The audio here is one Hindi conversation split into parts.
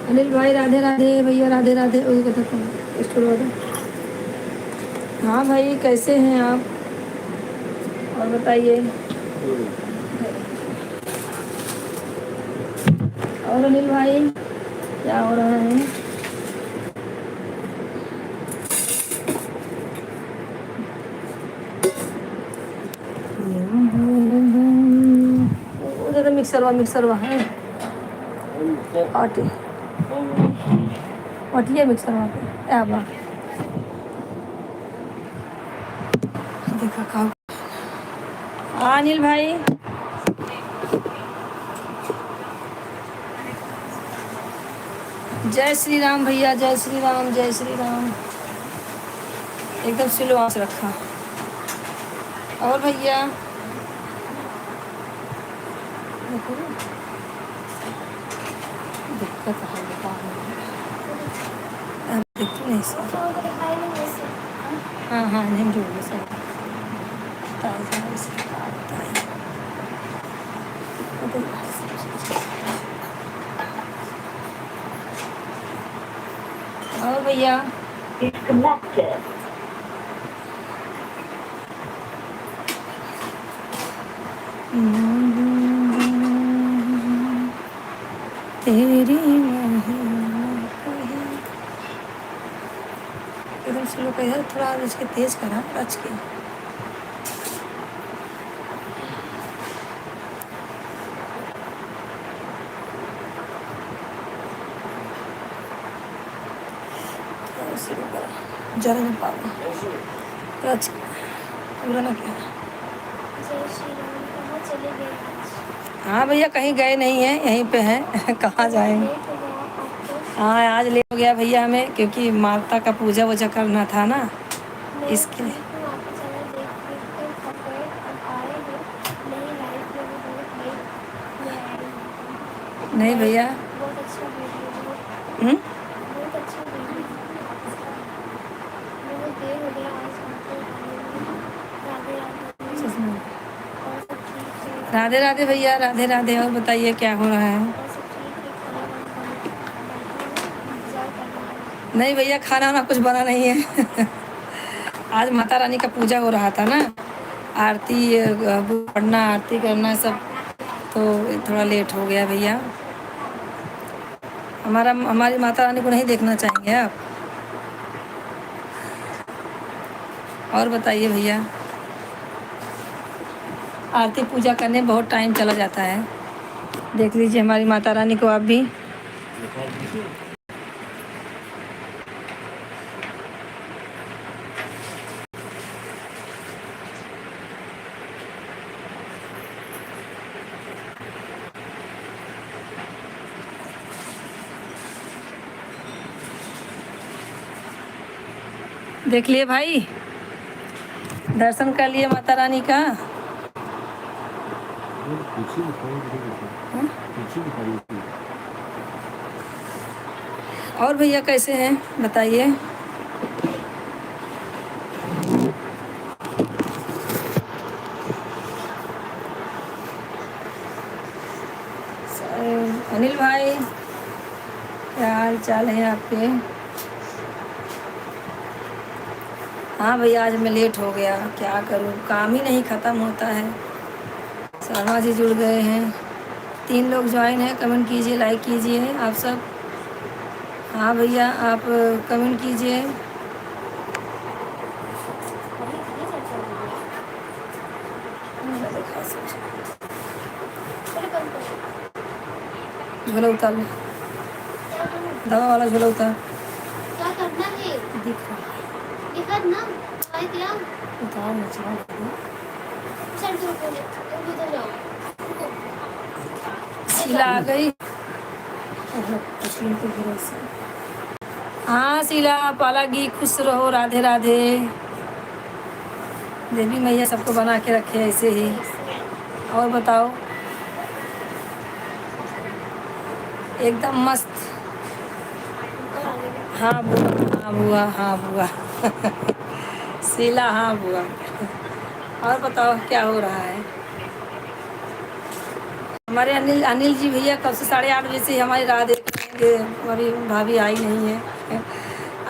अनिल भाई राधे राधे भैया, राधे राधे। वही कहता था स्टोर वाला। हाँ भाई, कैसे हैं आप? और बताइए। और अनिल भाई, क्या हो रहा है? उधर मिक्सरवा है। आटे पटिए मिक्सरवा पे क्या बा? देखा खाओ। हाँ अनिल भाई। जय श्री राम भैया, जय श्री राम, जय श्री राम। एकदम स्लो आंच रखा। और भैया देखो, दिक्कत है दुकान में। अब देखती नहीं सर। हाँ हाँ, नहीं जोड़िए सर। ताज़ा इसका बताइए। और भैया तेरी एकदम स्लो का है, थोड़ा इसके तेज करा टच के। ज़्यादा नहीं पाऊँ टच पूरा ना क्या। हाँ भैया, कहीं गए नहीं हैं, यहीं पे हैं। कहाँ जाएंगे? हाँ आज लेट हो गया भैया हमें, क्योंकि माता का पूजा वूजा करना था ना, इसके लिए। नहीं भैया। हम्म? राधे राधे भैया, राधे राधे। और बताइए क्या हो रहा है? नहीं भैया, खाना वाना कुछ बना नहीं है। आज माता रानी का पूजा हो रहा था ना, आरती पढ़ना, आरती करना सब, तो थोड़ा लेट हो गया भैया। हमारी माता रानी को नहीं देखना चाहेंगे आप? और बताइए भैया। आरती पूजा करने में बहुत टाइम चला जाता है। देख लीजिए हमारी माता रानी को आप भी। देख लिए भाई, दर्शन कर लिए माता रानी का। और भैया कैसे हैं बताइए। अनिल भाई, क्या हाल चाल है आपके? हाँ भैया, आज मैं लेट हो गया, क्या करूँ, काम ही नहीं ख़त्म होता है। शर्मा जी जुड़ गए हैं, 3 लोग ज्वाइन हैं। कमेंट कीजिए, लाइक कीजिए आप सब। हाँ भैया, आप कमेंट कीजिए। झोला उतार लो, दवा वाला झोला उतार। क्या करना है? दिख रहा है, दिखा ना, उतार ना, चला शीला आ गई। हाँ शीला, पालागी, खुश रहो, राधे राधे। देवी मैया सबको बना के रखे ऐसे ही। और बताओ। एकदम मस्त। हाँ बुआ, हाँ बुआ, हाँ बुआ। शीला, हाँ बुआ। और बताओ क्या हो रहा है? हमारे अनिल जी भैया कब से 8:30 बजे से हमारी राह देख रहे हैं, ये अभी भाभी आई नहीं है।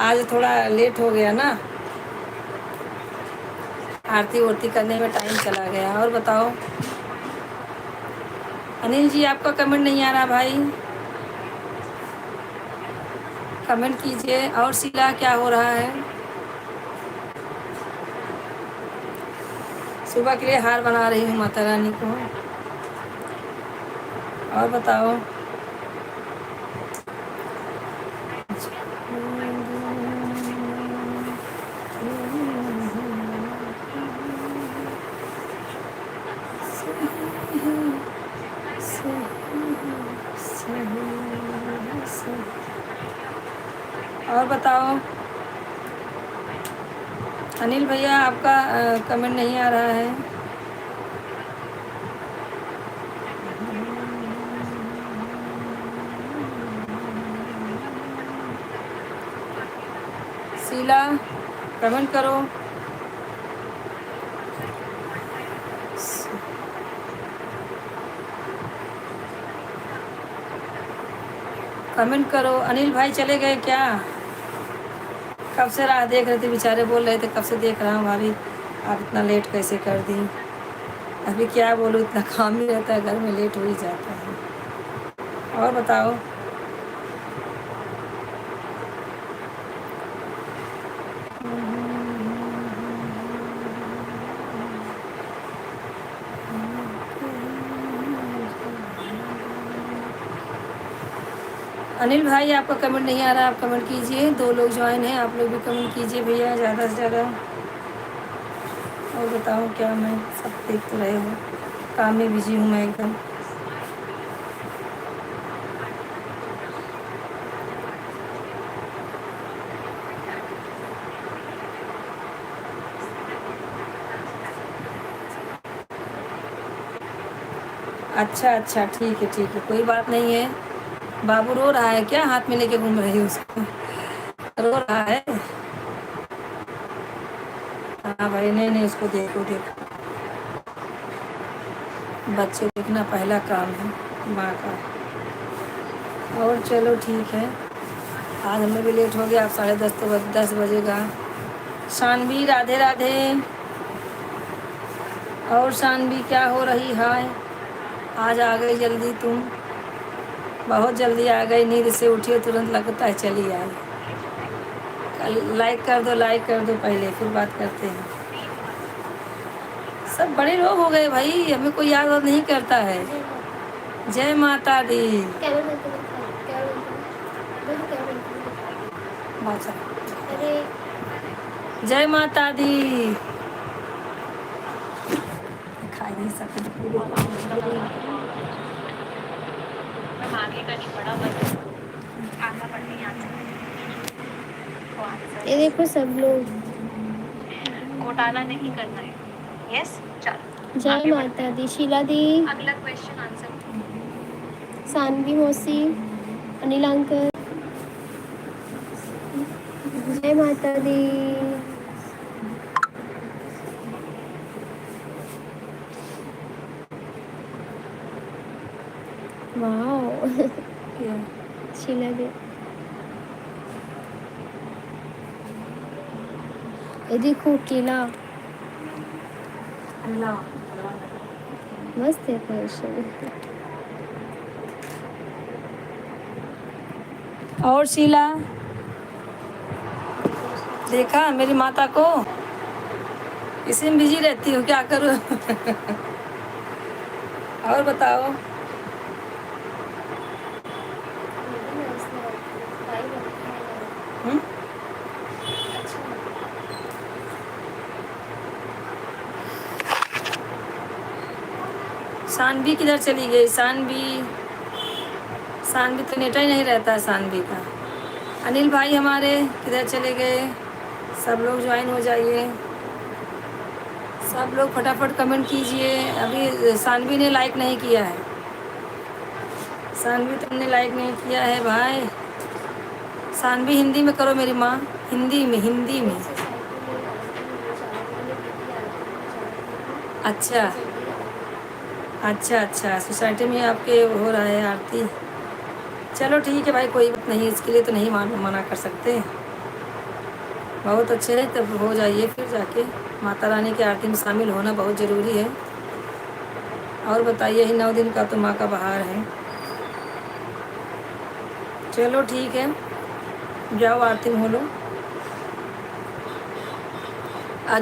आज थोड़ा लेट हो गया ना, आरती वारती करने में टाइम चला गया। और बताओ अनिल जी, आपका कमेंट नहीं आ रहा भाई, कमेंट कीजिए। और शीला क्या हो रहा है? सुबह के लिए हार बना रही हूँ माता रानी को। और बताओ और बताओ अनिल भैया, आपका कमेंट नहीं आ रहा है। शीला कमेंट करो। कमेंट करो। अनिल भाई चले गए क्या? कब से राह देख रहे थे, बेचारे बोल रहे थे कब से देख रहा हूँ भाभी, आप इतना लेट कैसे कर दी। अभी क्या बोलूँ, इतना काम ही रहता है घर में, लेट हो ही जाता है। और बताओ अनिल भाई, आपका कमेंट नहीं आ रहा, आप कमेंट कीजिए। 2 लोग ज्वाइन हैं, आप लोग भी कमेंट कीजिए भैया, ज़्यादा से ज़्यादा। और बताओ क्या, मैं सब देख तो रहे हो, काम में बिजी हूँ मैं एकदम। अच्छा अच्छा, ठीक है, कोई बात नहीं है। बाबू रो रहा है क्या? हाथ में लेके घूम रही हो उसको? रो रहा है? हाँ भाई, नहीं नहीं, उसको देखो देखो, बच्चे देखना पहला काम है माँ का। और चलो ठीक है, आज हमें भी लेट हो गया, अब 10:30 तो 10 बजेगा। शानवी राधे राधे। और शानवी क्या हो रही है? आज आ गई जल्दी तुम, बहुत जल्दी आ गई, नींद से उठी हो तुरंत, लगता है चली आई। लाइक कर दो, लाइक कर दो पहले, फिर बात करते हैं। सब बड़े लोग हो गए भाई, हमें कोई याद वाद नहीं करता है। जय माता दी। जय माता दी। खाई नहीं सकती। ये देखो सब लोग, घोटाला नहीं करना है। यस, चलो जय माता दी। शीला दी, अगला क्वेश्चन आंसर। सानवी मौसी, अनिल अंकल, जय माता दी। वाओ। शीला दी, ये देखो केला, मस्त है क्वेश्चन। और शीला, देखा मेरी माता को, इसी में बिजी रहती हूँ, क्या करूँ। और बताओ हुँ? सानवी किधर चली गई? सानवी तो नेटा ही नहीं रहता है सानवी का। अनिल भाई हमारे किधर चले गए? सब लोग ज्वाइन हो जाइए, सब लोग फटाफट कमेंट कीजिए। अभी सानवी ने लाइक नहीं किया है, सानवी तुमने लाइक नहीं किया है भाई। सानवी हिंदी में करो मेरी माँ, हिंदी में, हिंदी में। अच्छा अच्छा अच्छा, सोसाइटी में आपके हो रहा है आरती, चलो ठीक है भाई, कोई बात नहीं, इसके लिए तो नहीं मना कर सकते। बहुत अच्छे है, तब हो जाइए फिर जाके। माता रानी की आरती में शामिल होना बहुत ज़रूरी है। और बताइए, ही 9 दिन का तो माँ का बहार है। चलो ठीक है, जाओ आरती में हो लो,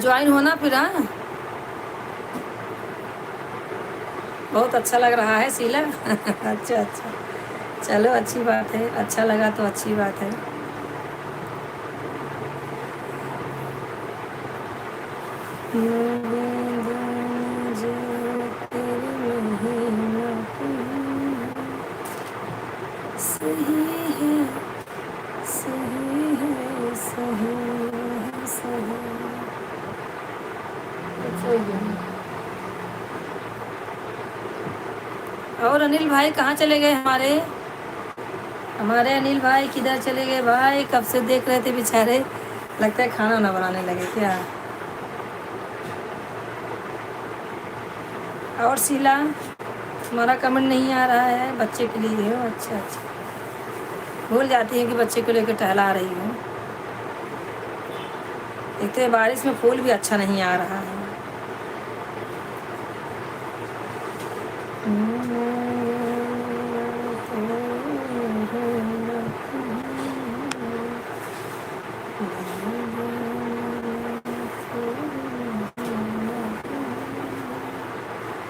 ज्वाइन होना फिर। हाँ, बहुत अच्छा लग रहा है शीला। अच्छा अच्छा, चलो अच्छी बात है, अच्छा लगा तो अच्छी बात है। सही है, सही है, सही है, सही। और अनिल भाई कहाँ चले गए हमारे? हमारे अनिल भाई किधर चले गए भाई? कब से देख रहे थे बेचारे, लगता है खाना ना बनाने लगे क्या? और शीला, तुम्हारा कमेंट नहीं आ रहा है, बच्चे के लिए हो? अच्छा अच्छा, भूल जाती है कि बच्चे को लेकर टहला रही हूँ। देखते बारिश में फूल भी अच्छा नहीं आ रहा है।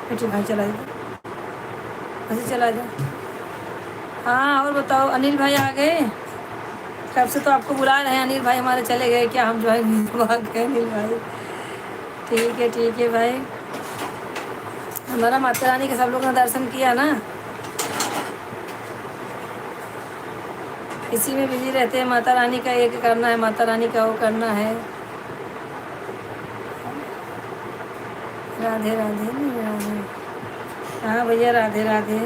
बेटी भाई चला इधर, ऐसे चला इधर। हाँ और बताओ, अनिल भाई आ गए? कब से तो आपको बुला रहे हैं, अनिल भाई हमारे चले गए क्या? हम ज्वाइन नहीं आ गए अनिल भाई। ठीक है भाई, हमारा माता रानी के सब लोग ने दर्शन किया ना, इसी में बिजी रहते हैं। माता रानी का एक करना है, माता रानी का वो करना है। राधे राधे, नहीं राधे। हाँ भैया, राधे राधे।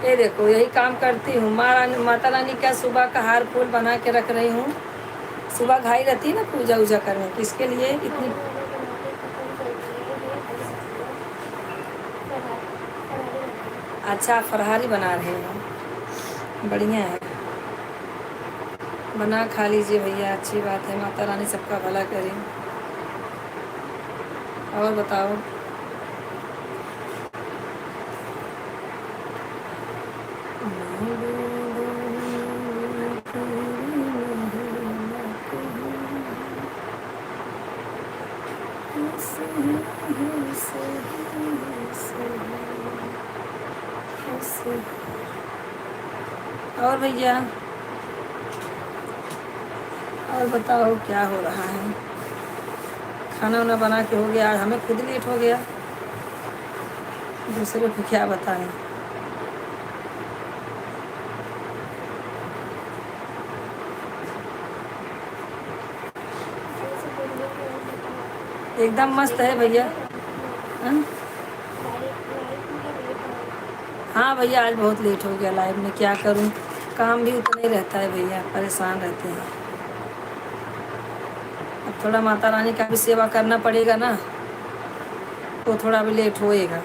ये देखो, यही काम करती हूँ। माता रानी का सुबह का हार फूल बना के रख रही हूँ। सुबह घाई रहती है ना पूजा वूजा करने की, इसके लिए इतनी। अच्छा, फरहारी बना रहे हैं, बढ़िया है, बना खा लीजिए भैया, अच्छी बात है। माता रानी सबका भला करे। और बताओ, और भैया, और बताओ क्या हो रहा है? खाना वाना बना के हो गया, आज हमें खुद लेट हो गया, दूसरे को क्या बताएं। एकदम मस्त है भैया। हाँ? हाँ भैया, आज बहुत लेट हो गया लाइव में, क्या करूँ, काम भी उतना ही रहता है भैया, परेशान रहते हैं। अब थोड़ा माता रानी का भी सेवा करना पड़ेगा ना, तो थोड़ा भी लेट होएगा।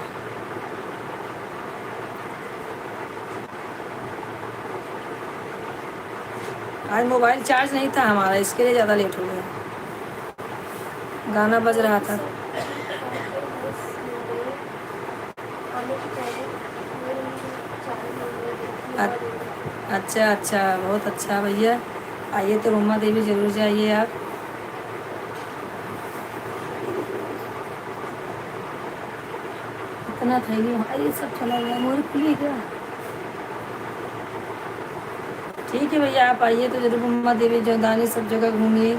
आज मोबाइल चार्ज नहीं था हमारा, इसके लिए ज़्यादा लेट हो गया। गाना बज रहा था। अच्छा अच्छा, बहुत अच्छा भैया, आइए तो रुमा देवी ज़रूर जाइए आप। इतना थैली ये सब चला गया, मोर खुली क्या? ठीक है भैया, आप आइए तो जरूर, रुमा देवी जौदानी सब जगह घूमिए,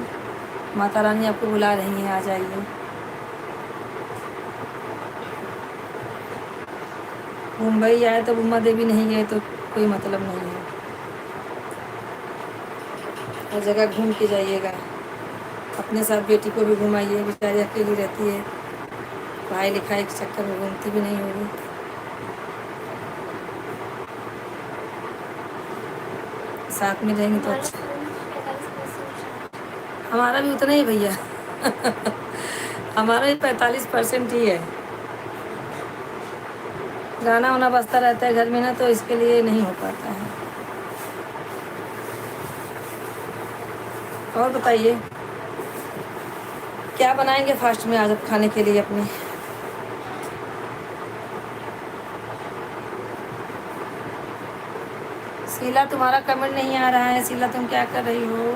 माता रानी आपको बुला रही हैं, आ जाइए। मुंबई आए तो रुमा देवी नहीं गए तो कोई मतलब नहीं है, हर जगह घूम के जाइएगा। अपने साथ बेटी को भी घुमाइए, बेचारी अकेली रहती है, पढ़ाई लिखाई के चक्कर में घूमती भी नहीं होगी। साथ में रहेंगे तो अच्छा। हमारा भी उतना ही भैया। हमारा भी 45% ही है। गाना वाना बजता रहता है घर में ना, तो इसके लिए नहीं हो पाता है। और बताइए क्या बनाएंगे फास्ट में आज आप खाने के लिए अपने? शीला तुम्हारा कमेंट नहीं आ रहा है। शीला तुम क्या कर रही हो?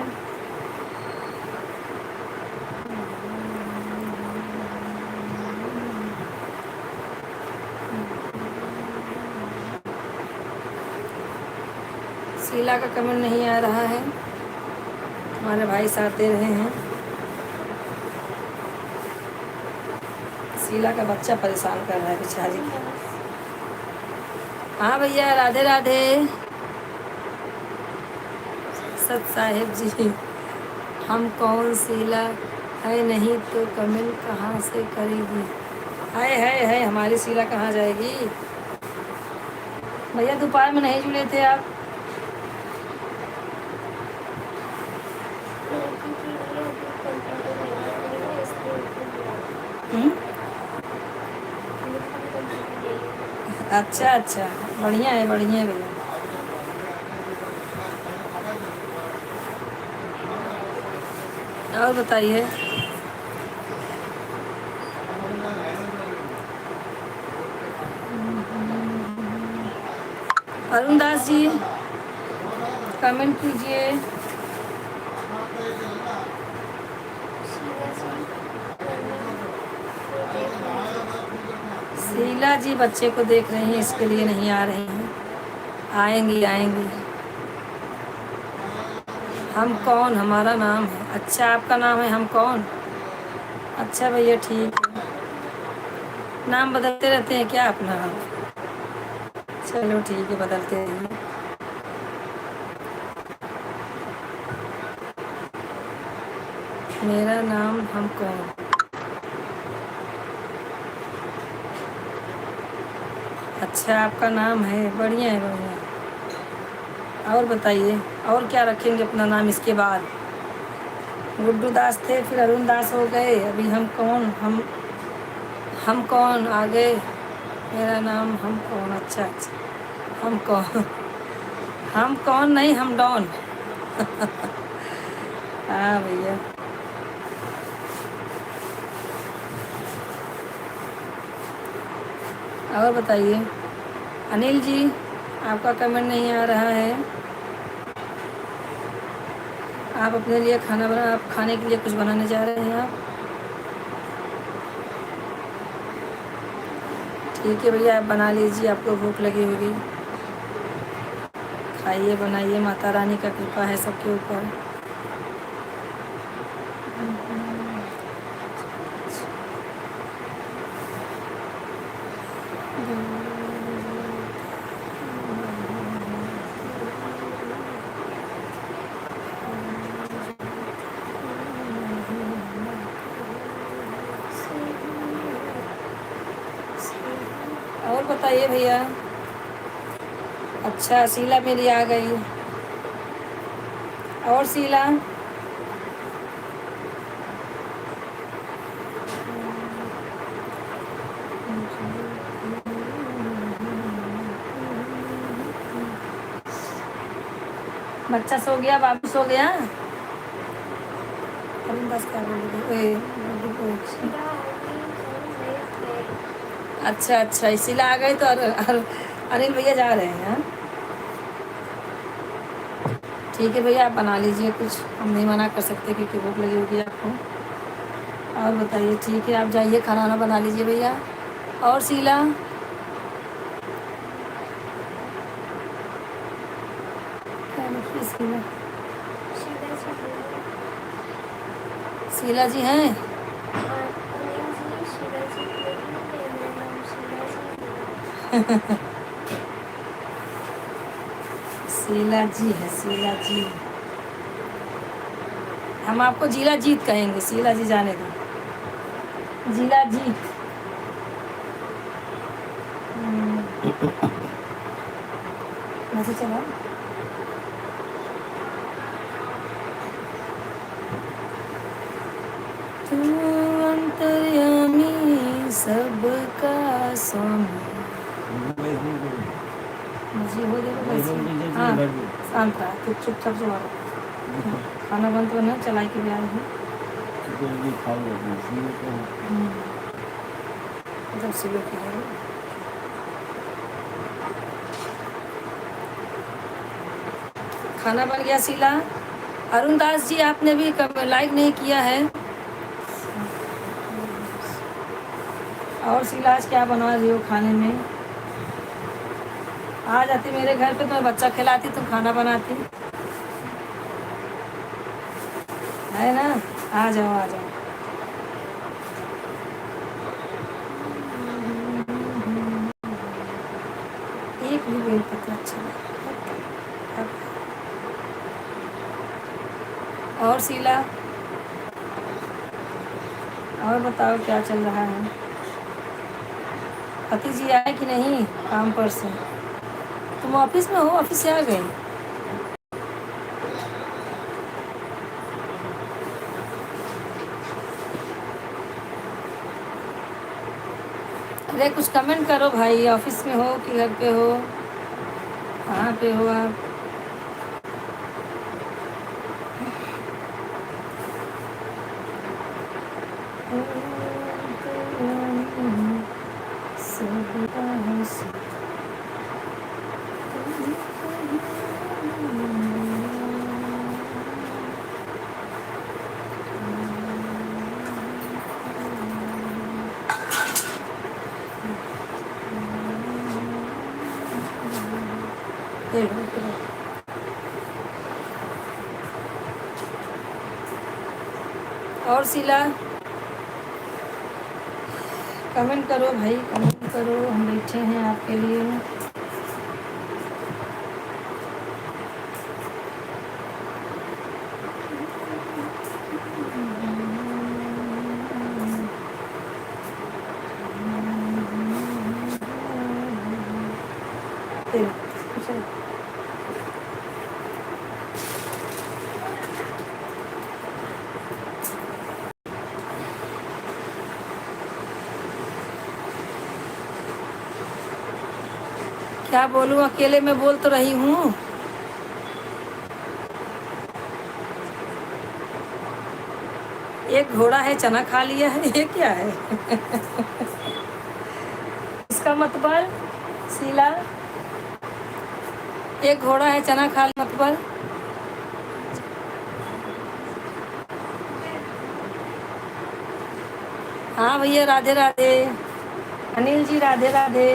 शीला का कमेंट नहीं आ रहा है। हमारे भाई साथ दे रहे हैं। शीला का बच्चा परेशान कर रहा है बेचारी। हाँ भैया, राधे राधे। सत साहेब जी, हम कौन? शीला है नहीं तो कमेंट कहाँ से करेगी? है हमारी शीला कहाँ जाएगी? भैया दोपहर में नहीं जुड़े थे आप? हम्म? अच्छा अच्छा, बढ़िया है भैया। और बताइए। अरुण दास जी कमेंट कीजिए। शीला जी बच्चे को देख रही हैं, इसके लिए नहीं आ रही हैं। आएंगी। हम कौन? हमारा नाम है। अच्छा, आपका नाम है हम कौन? अच्छा भैया, ठीक है। नाम बदलते रहते हैं क्या अपना? चलो ठीक है, बदलते हैं। मेरा नाम हम कौन? अच्छा, आपका नाम है। बढ़िया है बढ़िया। और बताइए, और क्या रखेंगे अपना नाम इसके बाद? गुड्डू दास थे, फिर अरुण दास हो गए, अभी हम कौन? हम कौन आ गए। मेरा नाम हम कौन? अच्छा अच्छा, हम कौन? हम कौन नहीं, हम डॉन। हाँ भैया। और बताइए अनिल जी, आपका कमेंट नहीं आ रहा है। आप अपने लिए आप खाने के लिए कुछ बनाने जा रहे हैं आप? ठीक है भैया, आप बना लीजिए, आपको भूख लगी होगी। खाइए, बनाइए, माता रानी का कृपा है सबके ऊपर। और बताइए भैया। अच्छा, शीला मेरी आ गई। और शीला? बच्चा सो गया, बाबू सो गया? अरुण दास क्या बोल रहे? अच्छा अच्छा, शीला आ गई तो अनिल भैया जा रहे हैं। हाँ? ठीक है भैया, आप बना लीजिए कुछ, हम नहीं मना कर सकते क्योंकि भूख लगी होगी आपको। और बताइए, ठीक है, आप जाइए खाना वाना बना लीजिए भैया। और शीला? क्या लिखी शीला? शीला जी हैं? शीला जी है, शीला जी। हम आपको जीला जीत कहेंगे, शीला जी जाने दो। जीला जीत। मैसेज चला। तू अंतर्यामी सबका स्वामी, दे दो बस। हाँ शांत रहा, चुपचाप से मारो। खाना बंद तो ना चलाई के भी आए हैं। एकदम सिलो की है। खाना बन गया शीला। अरुण दास जी आपने भी लाइक नहीं किया है। और शीला आज क्या बना रही हो खाने में? आ जाती मेरे घर पे, तुम्हें बच्चा खिलाती, तुम खाना बनाती है ना। आ जाओ आ जाओ। एक भी बेल पत्र अच्छा नहीं। और शीला, और बताओ क्या चल रहा है? पति जी आए कि नहीं काम पर से? तुम ऑफिस में हो, ऑफिस से आ गए? अरे कुछ कमेंट करो भाई, ऑफिस में हो कि घर पे हो, कहाँ पे हो आप? और शीला, कमेंट करो भाई, कमेंट करो, हम बैठे हैं आपके लिए। क्या बोलूं, अकेले में बोल तो रही हूँ। एक घोड़ा है चना खा लिया है, ये क्या है? इसका मतलब शीला, एक घोड़ा है चना खा लिया मतलब? हाँ भैया राधे राधे। अनिल जी राधे राधे।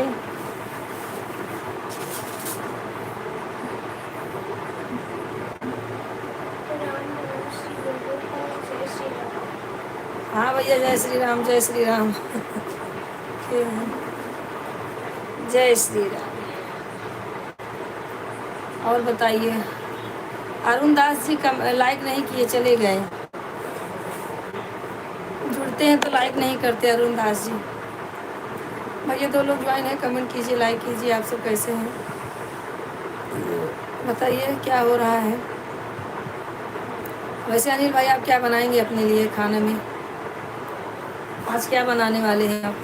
हाँ भैया जय श्री राम, जय श्री राम। जय श्री राम। और बताइए, अरुण दास जी का लाइक नहीं किए, चले गए। जुड़ते हैं तो लाइक नहीं करते अरुण दास जी। भैया 2 लोग ज्वाइन है, कमेंट कीजिए, लाइक कीजिए। आप सब कैसे हैं बताइए, क्या हो रहा है? वैसे अनिल भाई आप क्या बनाएंगे अपने लिए खाने में? आज क्या बनाने वाले हैं आप?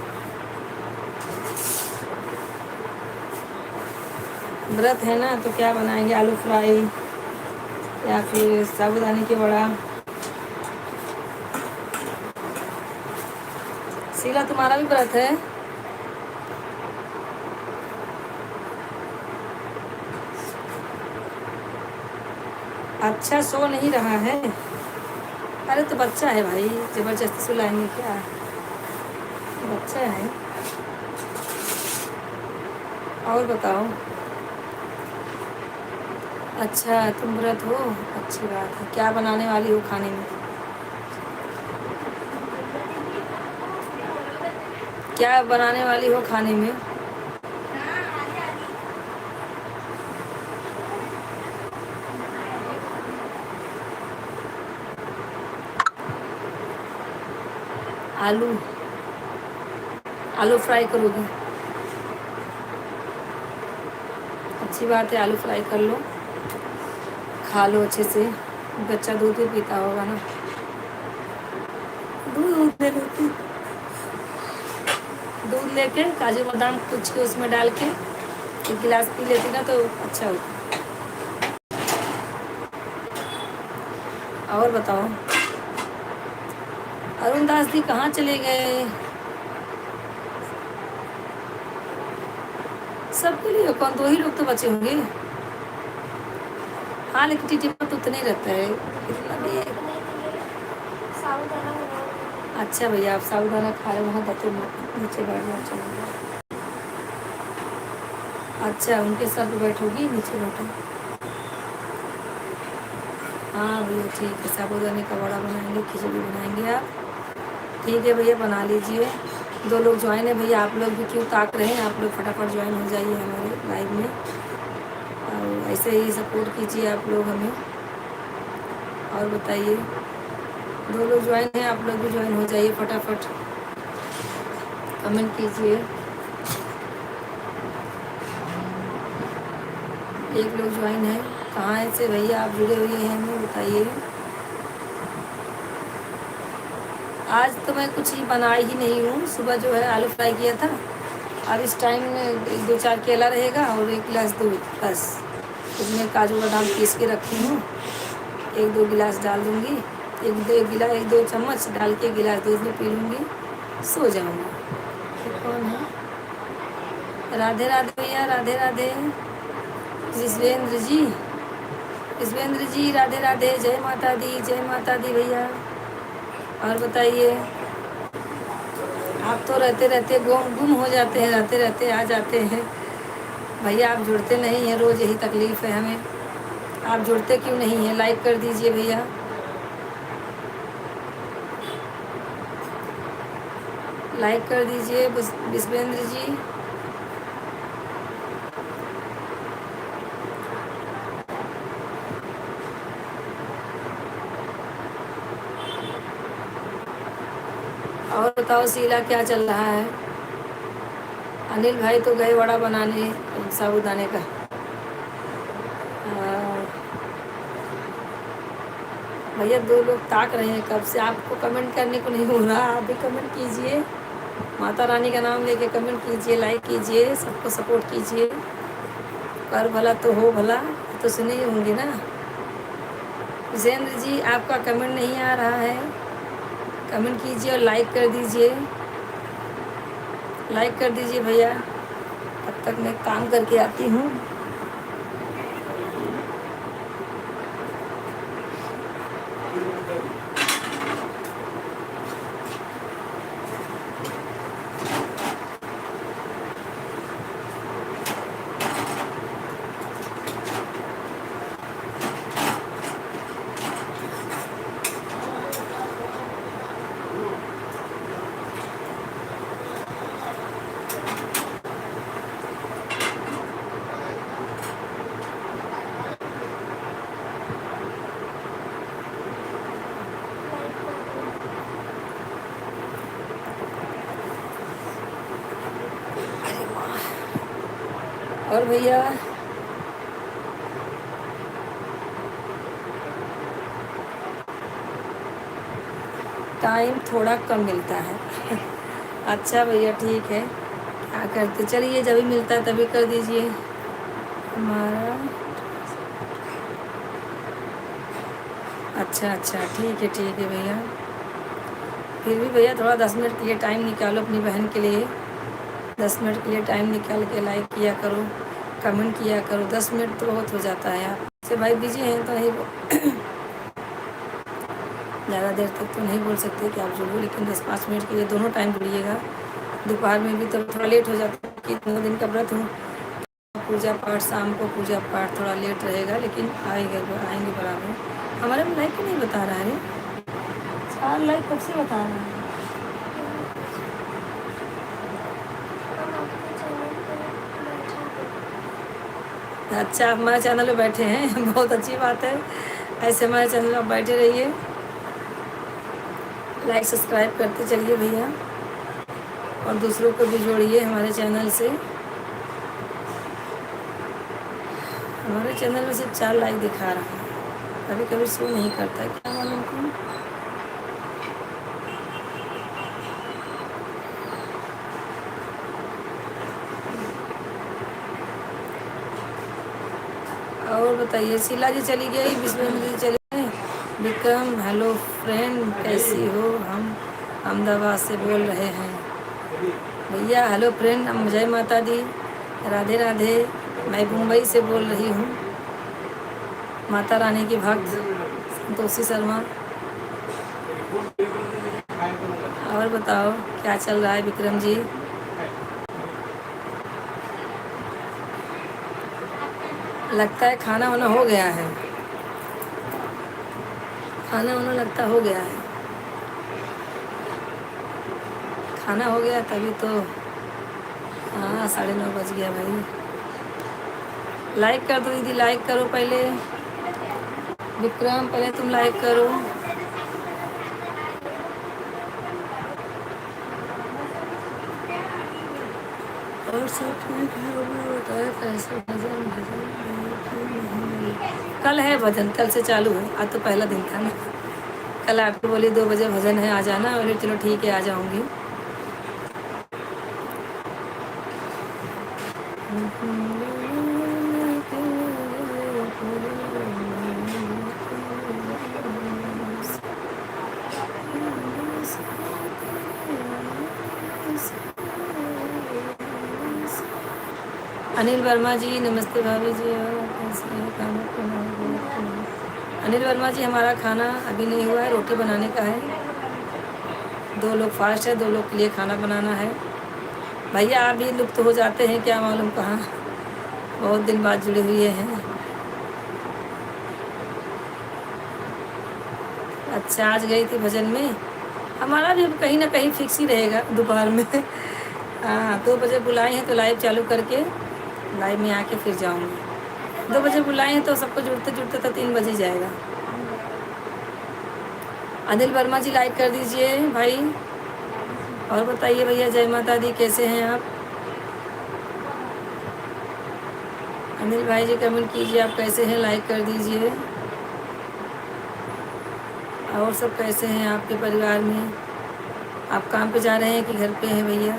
व्रत है ना, तो क्या बनाएंगे? आलू फ्राई या फिर साबूदाने की बड़ा? शीला तुम्हारा भी व्रत है? अच्छा, सो नहीं रहा है? अरे तो बच्चा है भाई, जबरदस्ती सुलाएंगे क्या? बच्चा है। और बताओ। अच्छा तुम व्रत हो, अच्छी बात है। क्या बनाने वाली हो खाने में? क्या बनाने वाली हो खाने में? आलू, आलू फ्राई करोगे? अच्छी बात है, आलू फ्राई कर लो, खा लो अच्छे से। बच्चा दूध भी पीता होगा ना, दूध दे लेती। दूध लेके काजू बादाम कुछ के उसमें डाल के एक गिलास पी लेती ना तो अच्छा होता। और बताओ अरुण दास जी कहाँ चले गए? सबके लिए कौन, 2 ही लोग तो बचे होंगे। हाँ लेकिन टीटी तो उतना ही रहता है, इतना भी है। अच्छा भैया आप साबूदाना खा रहे हो, वहाँ बच्चे नीचे बैठ जाओ, चलो। अच्छा उनके साथ बैठोगी, नीचे बैठो। हाँ भैया ठीक है, साबूदाने का वड़ा बनाएंगे, खिचड़ी बनाएंगे आप। ठीक है भैया बना लीजिए। 2 लोग ज्वाइन है भैया, आप लोग भी क्यों ताक रहे हैं, आप लोग फटाफट ज्वाइन हो जाइए हमारे लाइव में, और ऐसे ही सपोर्ट कीजिए आप लोग हमें। और बताइए 2 लोग ज्वाइन हैं, आप लोग भी ज्वाइन हो जाइए फटाफट, कमेंट कीजिए। 1 लोग ज्वाइन है, कहाँ से भैया आप जुड़े हुए हैं हमें बताइए। आज तो मैं कुछ ही बनाई ही नहीं हूँ, सुबह जो है आलू फ्राई किया था। अब इस टाइम में 2-4 केला रहेगा और 1 गिलास दूध, बस। उसमें काजू बादाम पीस के रखी हूँ, 1-2 गिलास डाल दूँगी, 1-2 चम्मच डाल के गिलास दूध में पी लूँगी, सो जाऊँगी। तो कौन है? राधे राधे भैया, राधे राधे। विश्वेंद्र जी, विश्वेंद्र जी राधे राधे, जय माता दी, जय माता दी भैया। और बताइए, आप तो रहते रहते गुम हो जाते हैं, रहते रहते आ जाते हैं भैया, आप जुड़ते नहीं हैं, रोज़ यही तकलीफ़ है हमें। आप जुड़ते क्यों नहीं हैं? लाइक कर दीजिए भैया, लाइक कर दीजिए विश्वेंद्र जी। और बताओ शीला क्या चल रहा है? अनिल भाई तो गए वड़ा बनाने साबूदाने का। भैया 2 लोग ताक रहे हैं कब से, आपको कमेंट करने को नहीं हो रहा, आप भी कमेंट कीजिए, माता रानी का नाम लेके कमेंट कीजिए, लाइक कीजिए, सबको सपोर्ट कीजिए। कर भला तो हो भला, तो सुने ही होंगे ना। विजेंद्र जी आपका कमेंट नहीं आ रहा है, कमेंट कीजिए और लाइक कर दीजिए, लाइक कर दीजिए भैया। तब तक मैं काम करके आती हूँ। और भैया टाइम थोड़ा कम मिलता है अच्छा भैया ठीक है, क्या करते, चलिए जब भी मिलता है तभी कर दीजिए हमारा। अच्छा अच्छा ठीक है भैया, फिर भी भैया थोड़ा 10 मिनट के लिए टाइम निकालो अपनी बहन के लिए, 10 मिनट के लिए टाइम निकाल के लाइक किया करो, कमेंट किया करो, 10 मिनट तो बहुत हो जाता है। आपसे भाई बिजी हैं तो नहीं ज़्यादा देर तक तो नहीं बोल सकते कि आप जुड़ो, लेकिन 10-5 मिनट के लिए दोनों टाइम जुड़िएगा। दोपहर में भी तो थोड़ा लेट हो जाता है कि 2 दिन का व्रत हूँ, पूजा पाठ शाम को पूजा पाठ थोड़ा लेट रहेगा, लेकिन आएंगे बराबर। हमारे में लाइक नहीं बता रहा है, 4 लाइक कब से बता रहा है? अच्छा आप हमारे चैनल पे बैठे हैं बहुत अच्छी बात है, ऐसे हमारे चैनल पर बैठे रहिए, लाइक सब्सक्राइब करते चलिए भैया, और दूसरों को भी जोड़िए हमारे चैनल से। हमारे चैनल में सिर्फ 4 लाइक दिखा रहा है, कभी कभी शो नहीं करता है, क्या मालूम क्यों। और बताइए, शीला जी चली गई, विश्वेंद्र जी चले गए, विक्रम हेलो फ्रेंड कैसी हो, हम अहमदाबाद से बोल रहे हैं। भैया हेलो फ्रेंड, हम जय माता दी, राधे राधे, मैं मुंबई से बोल रही हूँ, माता रानी की भक्त संतोषी शर्मा। और बताओ क्या चल रहा है विक्रम जी? लगता है खाना वाना हो गया है, खाना वाना लगता हो गया है, खाना हो गया तभी तो। हाँ 9:30 बज गया भाई। लाइक कर दो दीदी, लाइक करो पहले, विक्रम पहले तुम लाइक करो। और सब ठीक है, हमें बताया कैसे भजन भजन कल है भजन, कल से चालू है, आज तो पहला दिन था ना। कल आपको बोली 2 बजे भजन है आ जाना, बोले चलो ठीक है आ जाऊंगी। अनिल वर्मा जी नमस्ते भाभी जी, और कैसे हैं? खाना खाना अनिल वर्मा जी, हमारा खाना अभी नहीं हुआ है, रोटी बनाने का है। 2 लोग फास्ट है, 2 लोग के लिए खाना बनाना है। भैया आप भी लुप्त हो जाते हैं क्या मालूम कहाँ, बहुत दिन बाद जुड़े हुए हैं। अच्छा आज गई थी भजन में, हमारा भी अब कहीं ना कहीं फिक्स ही रहेगा दोपहर में। हाँ 2 बजे बुलाए हैं तो लाइव चालू करके लाइव में आके फिर जाऊंगी। 2 बजे बुलाए हैं तो सबको जुड़ते जुड़ते तो 3 बज ही जाएगा। अनिल वर्मा जी लाइक कर दीजिए भाई। और बताइए भैया, जय माता दी, कैसे हैं आप? अनिल भाई जी कमेंट कीजिए आप कैसे हैं, लाइक कर दीजिए। और सब कैसे हैं आपके परिवार में? आप काम पे जा रहे हैं कि घर पे हैं भैया?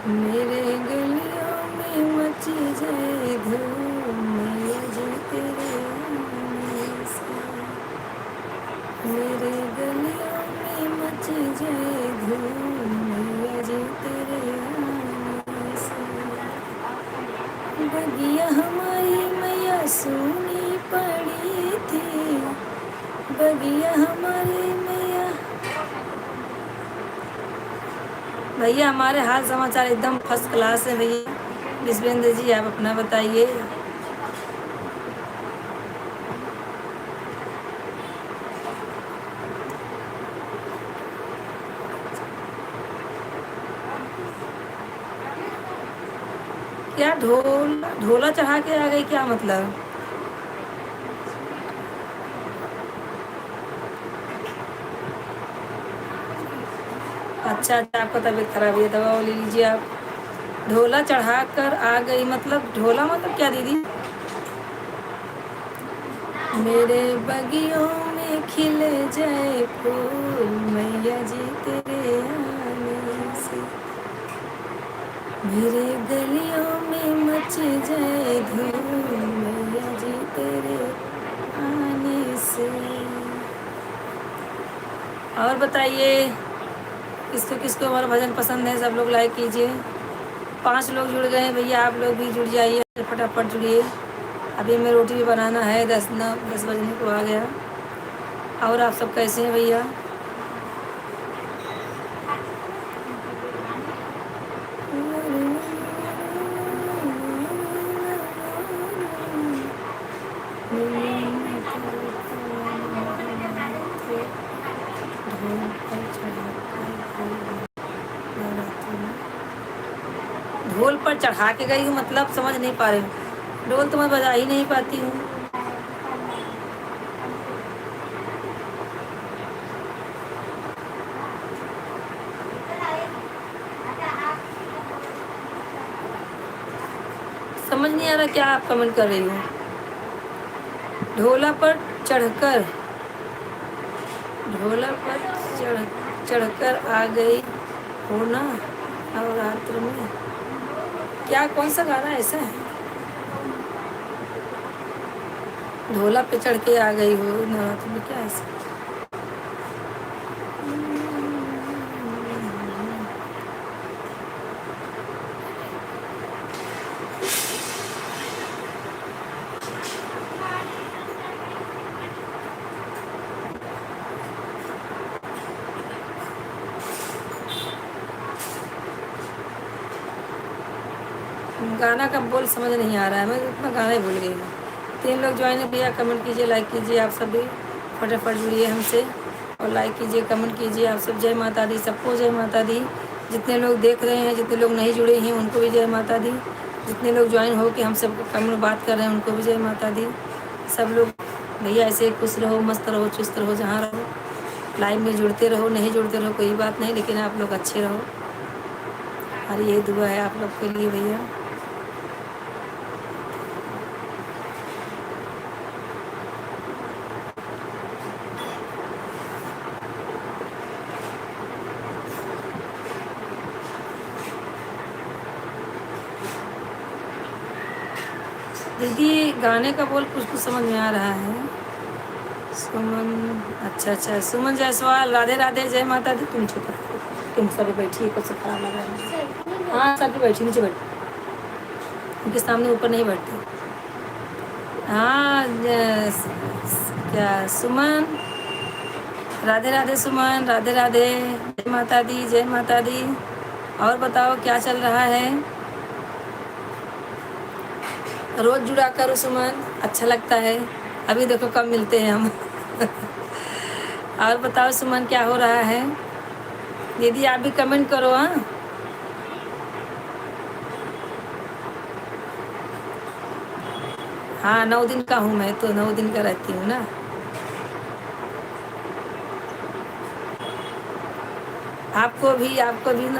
मेरे गलियों में मची जाए धूम, मैया जी तेरे आने से। मेरे गलियों में मची जाए धूम, मैया जी तेरे आने से। बगिया हमारी मैया सोनी पड़ी थी, बगिया हमारी मैया। भैया हमारे हाल समाचार एकदम फर्स्ट क्लास है भैया। विश्वेंद्र जी आप अपना बताइए। क्या ढोला चढ़ा के आ गई, क्या मतलब? अच्छा अच्छा, आपका तबीयत खराब है, दवा ले लीजिए आप। ढोला चढ़ा कर आ गई मतलब, ढोला मतलब क्या दीदी? मेरे बगियों में खिले जाए फूल, मैया जी तेरे आने से। मेरे गलियों में मच जाए धूम, मैया जी तेरे आने से। और बताइए किसको किसको हमारा भजन पसंद है, सब लोग लाइक कीजिए। 5 लोग जुड़ गए हैं भैया, आप लोग भी जुड़ जाइए, फटाफट जुड़िए। अभी हमें रोटी भी बनाना है, 10 बजने को आ गया। और आप सब कैसे हैं भैया? ढोल पर चढ़ा के गई हूँ मतलब समझ नहीं पा रही हूँ। ढोल तो मैं बजा ही नहीं पाती हूँ। समझ नहीं आ रहा क्या आप कमेंट कर रही हो। ढोला पर चढ़कर, ढोला पर चढ़कर आ गई हो ना नवरात्र में, क्या कौन सा गाना ऐसा है? ढोला पे चढ़ के आ गई हो नवरात्रि में, क्या ऐसा? गाना का बोल समझ नहीं आ रहा है, मैं इतना गाना ही भूल गई हूँ। 3 लोग ज्वाइन है भैया, कमेंट कीजिए, लाइक कीजिए। आप सब भी फटाफट जुड़िए हमसे और लाइक कीजिए, कमेंट कीजिए। आप सब जय माता दी, सबको जय माता दी। जितने लोग देख रहे हैं, जितने लोग नहीं जुड़े हैं, उनको भी जय माता दी। जितने लोग ज्वाइन हो के हम सब कमेंट बात कर रहे हैं, उनको भी जय माता दी। सब लोग भैया ऐसे खुश रहो, मस्त रहो, चुस्त रहो, जहाँ रहो। लाइव में जुड़ते रहो, नहीं जुड़ते रहो कोई बात नहीं, लेकिन आप लोग अच्छे रहो। हमारी यही दुआ है आप लोग के लिए भैया। दीदी गाने का बोल कुछ कुछ समझ में आ रहा है। सुमन, अच्छा, सुमन जायसवाल, राधे राधे, जय माता दी। तुम चुप, तुम सब बैठिए, कुछ खराब लगा रहा है। हाँ सब बैठी, नीचे बैठ, उनके सामने ऊपर नहीं बैठते। हाँ क्या सुमन, राधे राधे सुमन, राधे राधे, जय माता दी, जय माता दी। और बताओ क्या चल रहा है? रोज जुड़ा करो सुमन, अच्छा लगता है। अभी देखो कब मिलते हैं हम। और बताओ सुमन क्या हो रहा है? दीदी आप भी कमेंट करो। हाँ 9 दिन का हूँ मैं, तो 9 दिन का रहती हूँ ना। आपको भी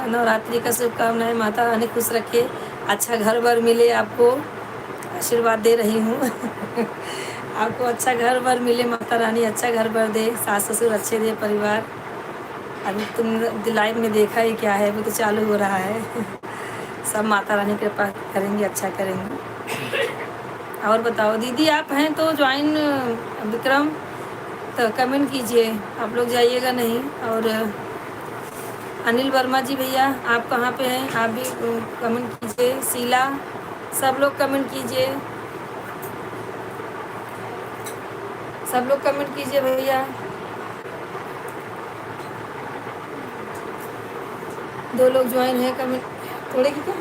नवरात्रि का शुभकामनाएं। माता रानी खुश रखे, अच्छा घर बर मिले आपको, आशीर्वाद दे रही हूँ। आपको अच्छा घर बर मिले, माता रानी अच्छा घर बर दे, सास ससुर अच्छे दे, परिवार। अभी तुम लाइव में देखा ही क्या है, अभी तो चालू हो रहा है। सब माता रानी कृपा करेंगे, अच्छा करेंगे। और बताओ दीदी आप हैं तो ज्वाइन, विक्रम तो कमेंट कीजिए, आप लोग जाइएगा नहीं। और अनिल वर्मा जी भैया आप कहाँ पे हैं? आप भी कमेंट कीजिए। शीला, सब लोग कमेंट कीजिए, सब लोग कमेंट कीजिए भैया। 2 लोग ज्वाइन है, कमेंट थोड़े की क्या,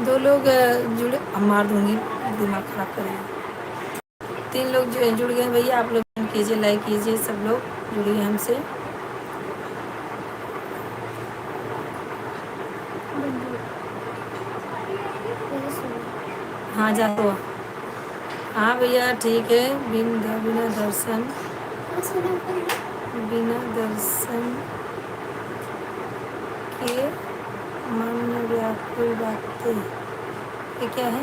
2 लोग जुड़े, हम मार दूंगी, दिमाग खराब करेंगे। 3 लोग जो जुड़ गए भैया, आप लोग कमेंट कीजिए, लाइक कीजिए, सब लोग जुड़िए हमसे। हाँ जा तो, हाँ भैया ठीक है। बिना दर्शन, बिना दर्शन के मन व्याकुल बातें, ये क्या है?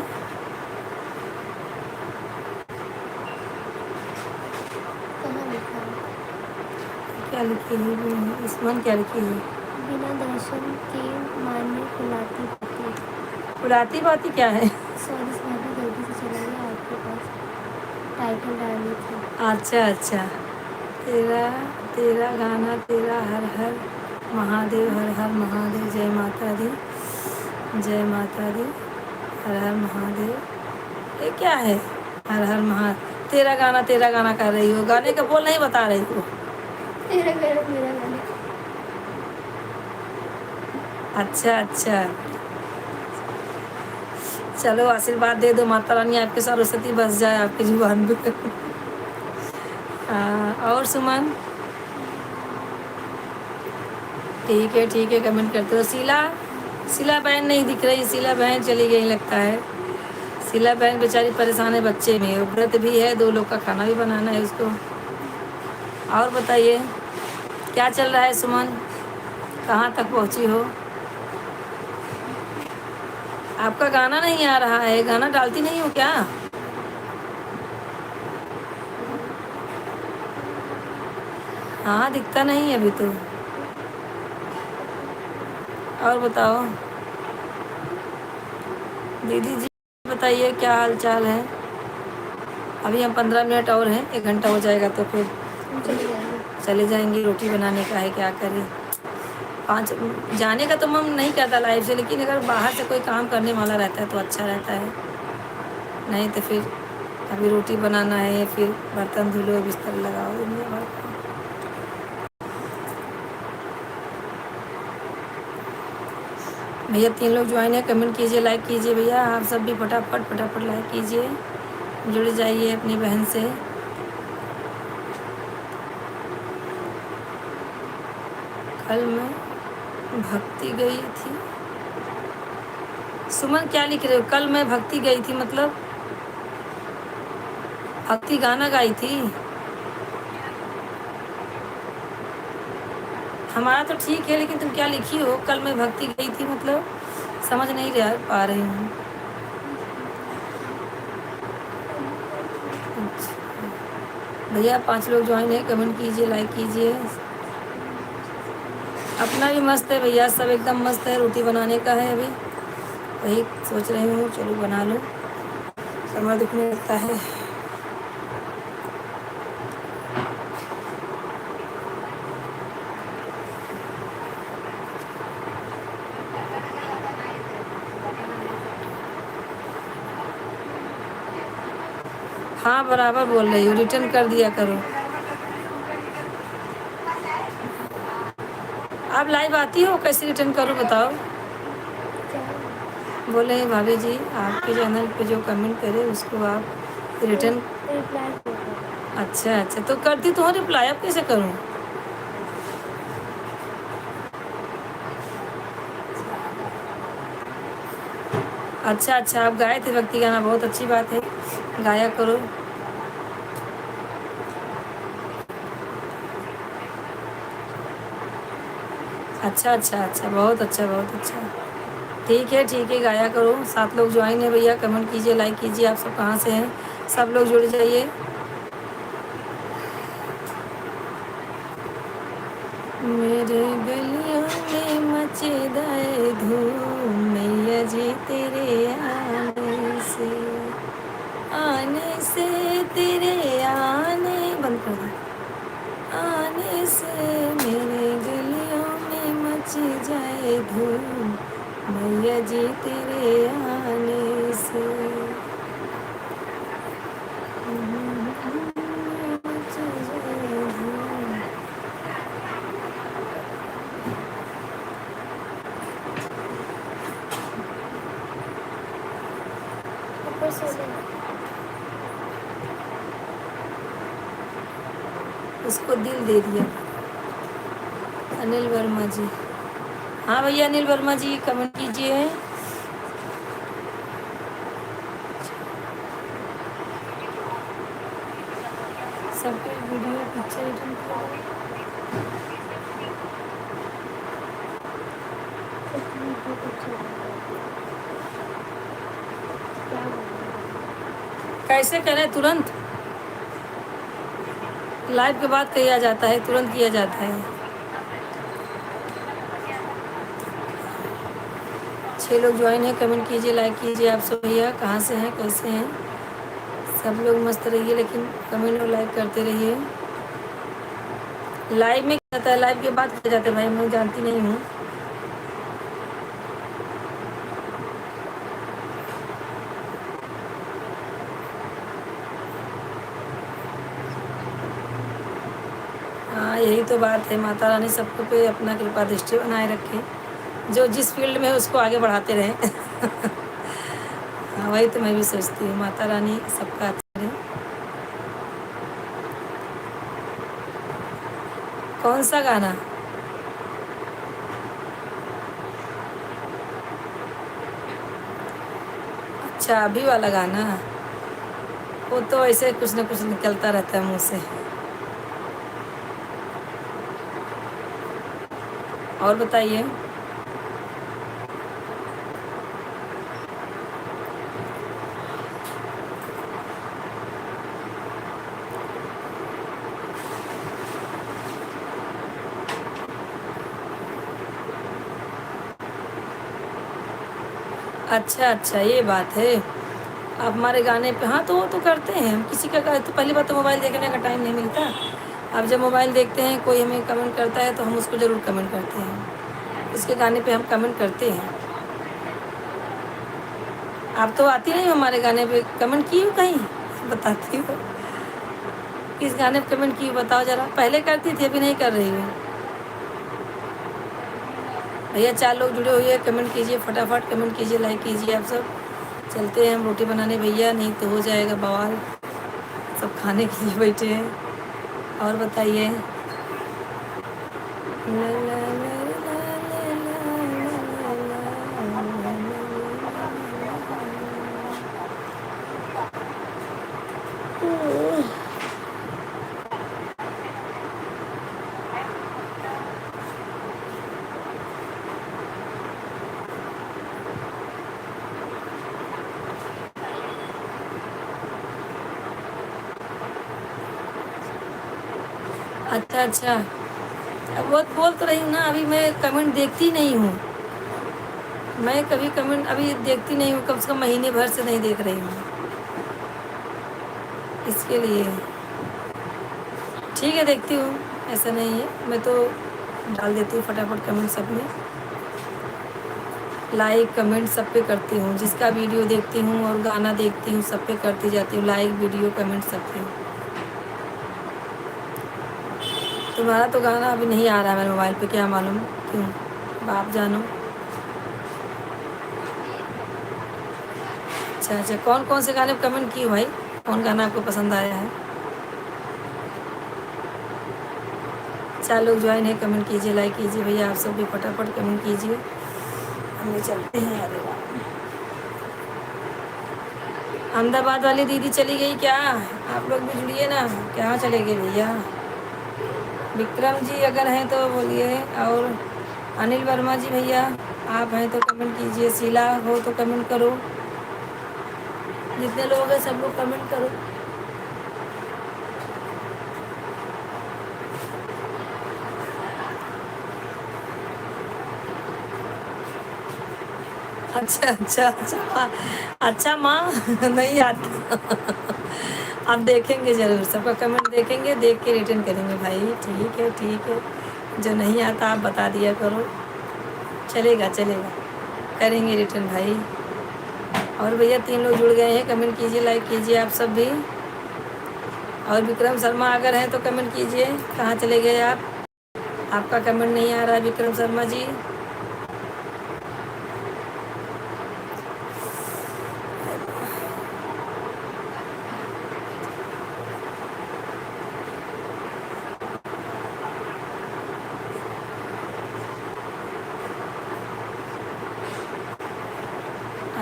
क्या लिखी है इसमें, क्या लिखी है? बिना दर्शन के मान्य फुलाती बातें। फुलाती बातें क्या है? सॉरी जल्दी से चला गया आपके पास, टाइटल डाली थी। अच्छा, तेरा तेरा गाना, तेरा हर हर महादेव, हर हर महादेव, जय माता दी, जय माता दी, हर हर महादेव। ये क्या है? हर हर महा, तेरा गाना कर रही हो, गाने का बोल नहीं बता रही हो। तेरा गाना मेरा गाना। अच्छा, चलो आशीर्वाद दे दो, माता रानी आपके सरस्वती बस जाए आपकी जुबान पे। और सुमन ठीक है, कमेंट करते हो। शीला बहन नहीं दिख रही, शीला बहन चली गई लगता है। शीला बहन बेचारी परेशान है बच्चे में, व्रत भी है, 2 लोग का खाना भी बनाना है उसको। और बताइए क्या चल रहा है सुमन, कहाँ तक पहुँची हो? आपका गाना नहीं आ रहा है, गाना डालती नहीं हो क्या? हाँ दिखता नहीं अभी तो। और बताओ दीदी जी बताइए क्या हाल चाल है। अभी हम 15 मिनट और हैं, 1 घंटा हो जाएगा तो फिर हम चले जाएंगे। चले जाएंगे। रोटी बनाने का है, क्या करें। 5 जाने का तो मन नहीं करता लाइफ से, लेकिन अगर बाहर से कोई काम करने वाला रहता है तो अच्छा रहता है। नहीं तो फिर अभी रोटी बनाना है, फिर बर्तन धुलो, बिस्तर लगाओ, दुनिया भर का। भैया 3 लोग ज्वाइन है, कमेंट कीजिए, लाइक कीजिए भैया। आप सब भी फटाफट फटाफट लाइक कीजिए, जुड़ जाइए अपनी बहन से। कल मैं भक्ति गई थी। सुमन क्या लिख रहे हो? कल मैं भक्ति गई थी मतलब भक्ति गाना गाई थी। हमारा तो ठीक है, लेकिन तुम क्या लिखी हो? कल मैं भक्ति गई थी मतलब समझ नहीं पा रही हूँ। भैया 5 लोग ज्वाइन है, कमेंट कीजिए, लाइक कीजिए। अपना भी मस्त है भैया, सब एकदम मस्त है। रोटी बनाने का है अभी, वही सोच रही हूँ चलो बना लो, कमर दुखने लगता है। हाँ बराबर बोल रही हूँ, रिटर्न कर दिया करो। आप लाइव आती हो, कैसे रिटर्न करो बताओ। बोले भाभी जी आपके चैनल पे जो कमेंट करे उसको आप रिटर्न। रिप्लाई किया करो। अच्छा अच्छा, तो करती तो हूँ रिप्लाई, अब कैसे करूँ? अच्छा अच्छा, आप गाए थे भक्ति गाना, बहुत अच्छी बात है, गाया करो। अच्छा अच्छा अच्छा, बहुत अच्छा बहुत अच्छा। ठीक है गाया करो। 7 लोग ज्वाइन है भैया, कमेंट कीजिए, लाइक कीजिए। आप सब कहाँ से हैं? सब लोग जुड़ जाइए। मेरे गलियों में मचे दाए धूम, मैया जी तेरे आने से तेरे आने बंद कर दो। आने से मेरे गलियों में मच जाए धूम, मैया जी तेरे आने से मच जाए धूम। ऊपर से ले। उसको दिल दे दिया। अनिल वर्मा जी, हाँ भैया अनिल वर्मा जी कमेंट कीजिए। सबके वीडियो पिक्चर रिटर्न करो। क्या बोलूं? कैसे करें? तुरंत लाइव के बाद किया जाता है, तुरंत किया जाता है। 6 लोग ज्वाइन है, कमेंट कीजिए, लाइक कीजिए। आप सब भैया कहाँ से हैं, कैसे हैं? सब लोग मस्त रहिए, लेकिन कमेंट और लाइक करते रहिए। लाइव में क्या जाता है, लाइव के बाद किया जाता है भाई, मैं जानती नहीं हूँ। हाँ यही तो बात है, माता रानी सबको पे अपना कृपा दृष्टि बनाए रखे, जो जिस फील्ड में है उसको आगे बढ़ाते रहें। हाँ वही तो मैं भी सोचती हूँ, माता रानी सबका अच्छा रहे। कौन सा गाना? अच्छा अभी वाला गाना, वो तो ऐसे कुछ ना कुछ निकलता रहता है मुँह से। और बताइए। अच्छा अच्छा, ये बात है। आप हमारे गाने पे, हाँ तो वो तो करते हैं हम, किसी का तो पहली बात तो मोबाइल देखने का टाइम नहीं मिलता। अब जब मोबाइल देखते हैं कोई हमें कमेंट करता है तो हम उसको ज़रूर कमेंट करते हैं, उसके गाने पे हम कमेंट करते हैं। आप तो आती नहीं हो हमारे गाने पे, कमेंट की हो कहीं? बताती हो किस गाने पे कमेंट की हो, बताओ ज़रा। पहले करती थी, अभी नहीं कर रही हूँ। भैया 4 लोग जुड़े हुए हैं, कमेंट कीजिए फटाफट, कमेंट कीजिए, लाइक कीजिए आप सब। चलते हैं हम रोटी बनाने भैया, नहीं तो हो जाएगा बवाल। सब खाने के लिए बैठे हैं। और बताइए। ला ला ला ला ला ला ला ला। अच्छा अच्छा, अब बहुत बोल तो रही हूँ ना, अभी मैं कमेंट देखती नहीं हूँ। मैं कभी कमेंट अभी देखती नहीं हूँ, कम से कम महीने भर से नहीं देख रही हूँ, इसके लिए। ठीक है, देखती हूँ, ऐसा नहीं है। मैं तो डाल देती हूँ फटाफट कमेंट सब में, लाइक कमेंट सब पे करती हूँ। जिसका वीडियो देखती हूँ और गाना देखती हूँ सब पे करती जाती हूँ, लाइक वीडियो कमेंट सब पे। तुम्हारा तो गाना अभी नहीं आ रहा है मेरे मोबाइल पे, क्या मालूम क्यों, अब आप जानो। अच्छा अच्छा, कौन कौन से गाने पे कमेंट की हो भाई, कौन गाना आपको पसंद आया है? 4 लोग ज्वाइन है, कमेंट कीजिए, लाइक कीजिए भैया, आप सब भी फटाफट कमेंट कीजिए। हम भी चलते हैं। अरे वाह, अहमदाबाद वाली दीदी चली गई क्या? आप लोग भी जुड़िए ना, कहाँ चले गए भैया? विक्रम जी अगर हैं तो बोलिए, और अनिल वर्मा जी भैया आप हैं तो कमेंट कीजिए, शीला हो तो कमेंट करो, जितने लोग हैं सब लोग कमेंट करो। अच्छा अच्छा अच्छा, अच्छा माँ नहीं आता आप देखेंगे ज़रूर, सबका कमेंट देखेंगे, देख के रिटर्न करेंगे भाई। ठीक है ठीक है, जो नहीं आता आप बता दिया करो, चलेगा चलेगा, करेंगे रिटर्न भाई। और भैया 3 लोग जुड़ गए हैं, कमेंट कीजिए, लाइक कीजिए आप सब भी। और विक्रम शर्मा अगर हैं तो कमेंट कीजिए, कहाँ चले गए आप? आपका कमेंट नहीं आ रहा है विक्रम शर्मा जी।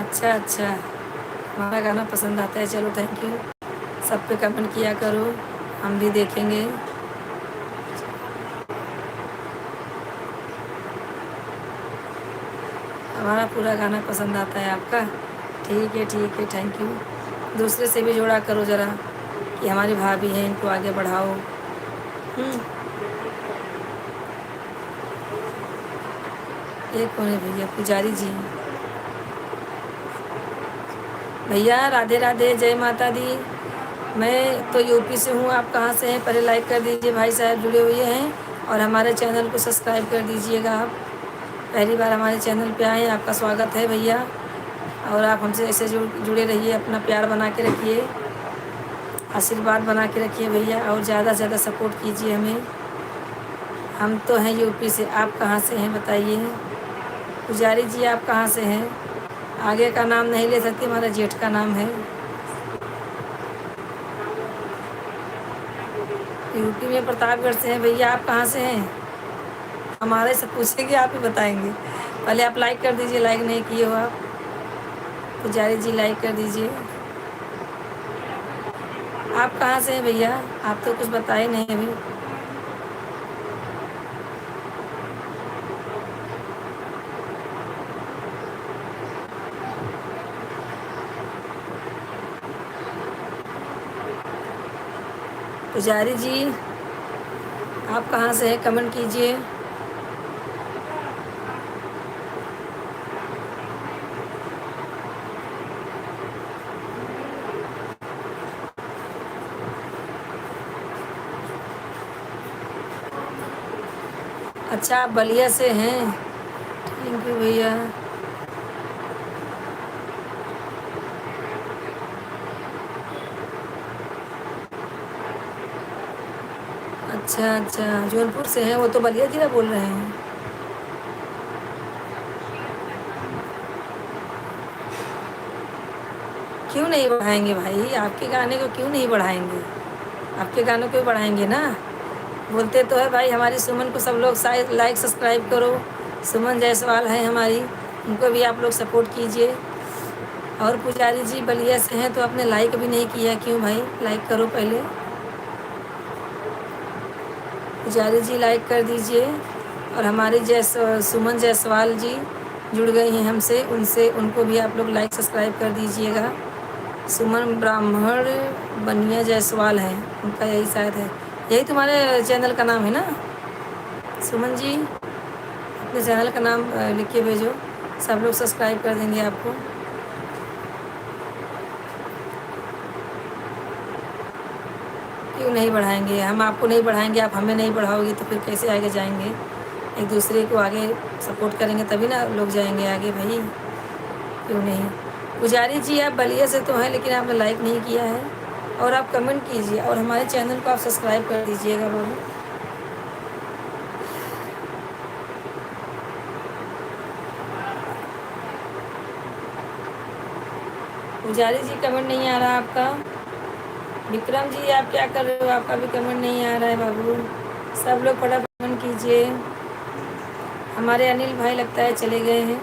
अच्छा अच्छा, हमारा गाना पसंद आता है, चलो थैंक यू। सब पे कमेंट किया करो, हम भी देखेंगे। हमारा पूरा गाना पसंद आता है आपका, ठीक है थैंक यू। दूसरे से भी जोड़ा करो ज़रा, कि हमारी भाभी हैं, इनको आगे बढ़ाओ। एक कौन है भैया? पुजारी जी। भैया राधे राधे, जय माता दी। मैं तो यूपी से हूँ, आप कहाँ से हैं? पहले लाइक कर दीजिए, भाई साहब जुड़े हुए हैं, और हमारे चैनल को सब्सक्राइब कर दीजिएगा। आप पहली बार हमारे चैनल पे आए हैं, आपका स्वागत है भैया। और आप हमसे ऐसे जुड़े रहिए, अपना प्यार बना के रखिए, आशीर्वाद बना के रखिए भैया, और ज़्यादा से ज़्यादा सपोर्ट कीजिए हमें। हम तो हैं यूपी से, आप कहाँ से हैं बताइए? पुजारी जी आप कहाँ से हैं? आगे का नाम नहीं ले सकती, हमारा जेठ का नाम है। यूपी में प्रतापगढ़ से हैं भैया, आप कहाँ से हैं? हमारे से पूछेंगे, आप ही बताएंगे। पहले आप लाइक कर दीजिए, लाइक नहीं किए हो आप। पुजारी जी लाइक कर दीजिए। आप कहाँ से हैं भैया? आप तो कुछ बताए नहीं अभी। पुजारी जी आप कहाँ से हैं, कमेंट कीजिए। अच्छा आप बलिया से हैं, थैंक यू भैया। अच्छा अच्छा जौनपुर से हैं, वो तो बलिया जिला बोल रहे हैं। क्यों नहीं बढ़ाएंगे भाई, आपके गाने को क्यों नहीं बढ़ाएंगे, आपके गानों को भी बढ़ाएंगे ना। बोलते तो है भाई हमारी सुमन को सब लोग शायद लाइक सब्सक्राइब करो। सुमन जायसवाल है हमारी, उनको भी आप लोग सपोर्ट कीजिए। और पुजारी जी बलिया से हैं तो आपने लाइक भी नहीं किया, क्यों भाई, लाइक करो पहले। पुजारी जी लाइक कर दीजिए। और हमारी सुमन जायसवाल जी जुड़ गई हैं हमसे, उनसे उनको भी आप लोग लाइक सब्सक्राइब कर दीजिएगा। सुमन ब्राह्मण बनिया जायसवाल है उनका, यही शायद है, यही तुम्हारे चैनल का नाम है ना सुमन जी। अपने चैनल का नाम लिख के भेजो, सब लोग सब्सक्राइब कर देंगे आपको। क्यों नहीं बढ़ाएंगे, हम आपको नहीं बढ़ाएंगे, आप हमें नहीं बढ़ाओगे तो फिर कैसे आगे जाएंगे। एक दूसरे को आगे सपोर्ट करेंगे तभी ना लोग जाएंगे आगे भाई, क्यों नहीं। पुजारी जी आप बलिया से तो हैं लेकिन आपने लाइक नहीं किया है, और आप कमेंट कीजिए और हमारे चैनल को आप सब्सक्राइब कर दीजिएगा बाबू। पुजारी जी कमेंट नहीं आ रहा आपका। विक्रम जी आप क्या कर रहे हो, आपका भी कमेंट नहीं आ रहा है बाबू। सब लोग फटाफट कमेंट कीजिए। हमारे अनिल भाई लगता है चले गए हैं,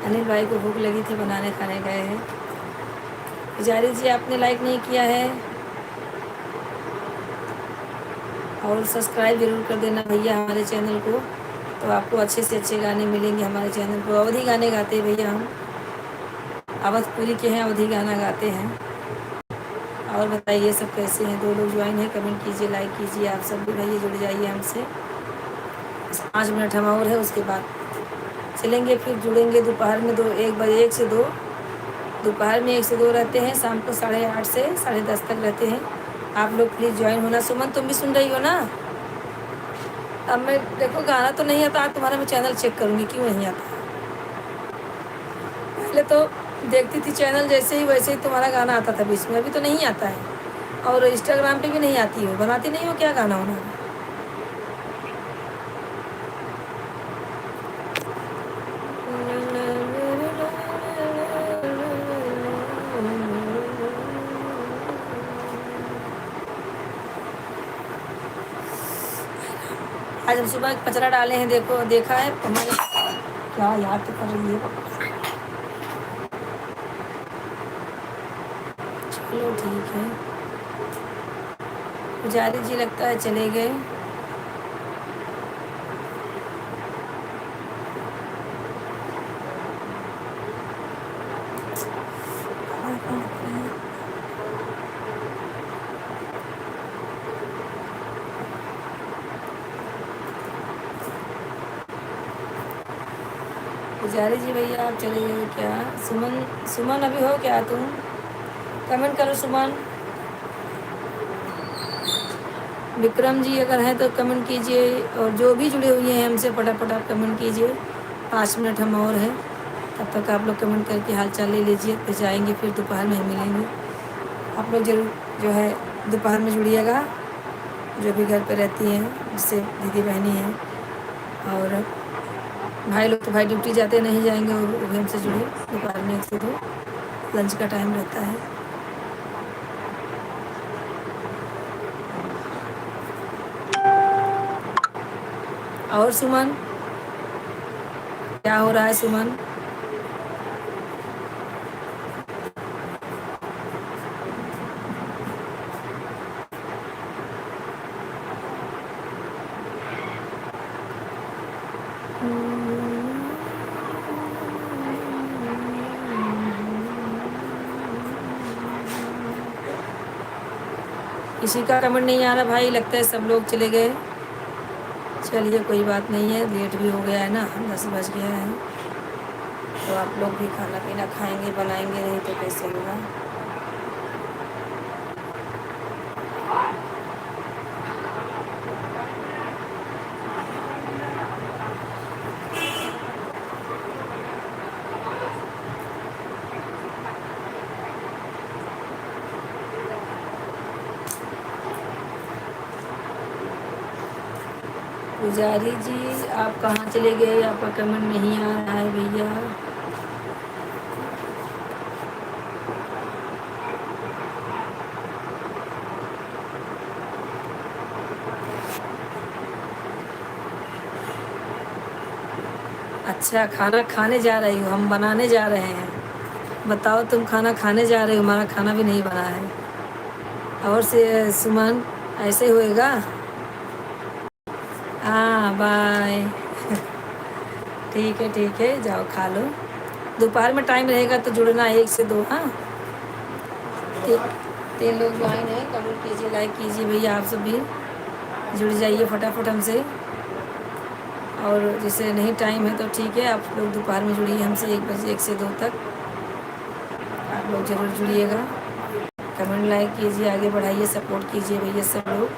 अनिल भाई को भूख लगी थी, बनाने खाने गए हैं। पुजारी जी आपने लाइक नहीं किया है, और सब्सक्राइब जरूर कर देना भैया हमारे चैनल को, तो आपको अच्छे से अच्छे गाने मिलेंगे हमारे चैनल पर। अवधी गाने गाते हैं भैया हम, अवधपुरी के हैं, अवधी गाना गाते हैं। और बताइए सब कैसे हैं, 2 लोग ज्वाइन है, कमेंट कीजिए, लाइक कीजिए, आप सब भी भैया जुड़ जाइए हमसे। 5 मिनट हम और है, उसके बाद चलेंगे, फिर जुड़ेंगे दोपहर में 1 बजे 1 से 2, दोपहर में 1 से 2 रहते हैं, शाम को 8:30 से 10:30 तक रहते हैं। आप लोग प्लीज़ ज्वाइन होना। सुमन तुम भी सुन रही हो ना। अब मैं देखो गाना तो नहीं आता, तुम्हारा मैं चैनल चेक करूँगी क्यों नहीं आता। पहले तो देखती थी चैनल जैसे ही वैसे ही तुम्हारा गाना आता था बीच में, अभी तो नहीं आता है। और इंस्टाग्राम पे भी नहीं आती हो, बनाती नहीं हो क्या गाना होना। आज हम सुबह कचरा डाले हैं, देखो देखा है हमारे, क्या याद तो कर रही है। चलो ठीक है। पुजारी जी लगता है चले गए। पुजारी जी भैया आप चले गए क्या। सुमन सुमन अभी हो क्या तुम, कमेंट करो सुमन। विक्रम जी अगर हैं तो कमेंट कीजिए, और जो भी जुड़े हुए हैं हमसे फटाफट आप कमेंट कीजिए। 5 मिनट हम और हैं, तब तक आप लोग कमेंट करके हाल चाल ले लीजिए, फिर जाएंगे, फिर दोपहर में मिलेंगे। आप लोग जरूर जो है दोपहर में जुड़िएगा, जो भी घर पे रहती हैं, जिससे दीदी बहनी हैं। और भाई लोग तो भाई ड्यूटी जाते नहीं जाएंगे, वो भी हमसे जुड़े। दोपहर में 1 से 2 लंच का टाइम रहता है। और सुमन क्या हो रहा है सुमन। किसी का कमेंट नहीं आ रहा भाई, लगता है सब लोग चले गए। चलिए कोई बात नहीं है, लेट भी हो गया है ना, 10 बज गया है, तो आप लोग भी खाना पीना खाएंगे, बनाएंगे, नहीं तो कैसे होगा। पुजारी जी आप कहाँ चले गए, आपका कमेंट नहीं आ रहा है भैया। अच्छा खाना खाने जा रही हो, हम बनाने जा रहे हैं। बताओ तुम खाना खाने जा रहे हो, हमारा खाना भी नहीं बना है। और से सुमन ऐसे होएगा। हाँ बाय। ठीक है जाओ खा लो। दोपहर में टाइम रहेगा तो जुड़ना 1 से 2। हाँ 3 लोग ज्वाइन है, कमेंट कीजिए, लाइक कीजिए भैया, आप सब भी जुड़ जाइए फटाफट हमसे। और जैसे नहीं टाइम है तो ठीक है, आप लोग दोपहर में जुड़िए हमसे 1 बजे 1 से 2 तक। आप लोग ज़रूर जुड़िएगा, कमेंट लाइक कीजिए, आगे बढ़ाइए, सपोर्ट कीजिए भैया सब लोग।